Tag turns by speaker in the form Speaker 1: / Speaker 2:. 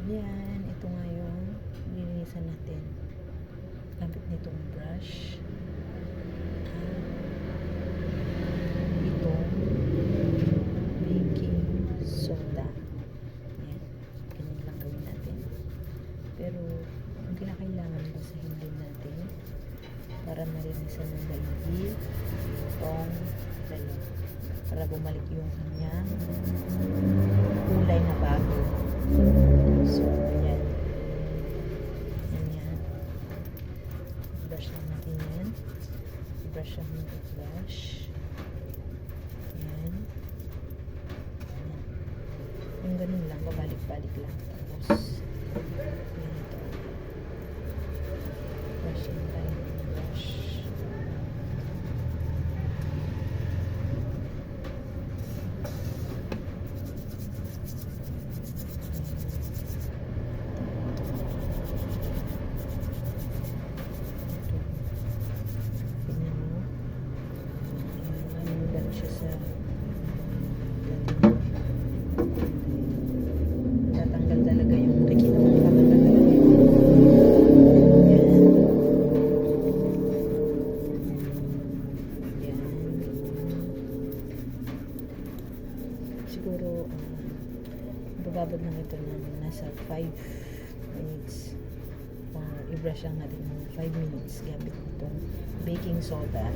Speaker 1: Yan, ito nga yung lilinisan natin. Gamit nitong brush. Itong baking soda. Yan. Ganyan lang gawin natin. Pero, kung kinakailangan basahin din natin para malinisan ng maigi itong dalawa. Para bumalik yung kanyang kulay na bago. So, ayan. Ayan. Brush lang natin yan. Brush lang natin. Brush. Ayan. Ayan. Yung ganun lang. Babalik-balik lang. Tapos, ayan ito. Brush lang tayo. Brush. Siya sa tatanggal talaga yung nakikita mo tatanggal talaga yan siguro bababad lang ito ng nasa 5 minutes i-brush lang natin ng 5 minutes gamit itong baking soda.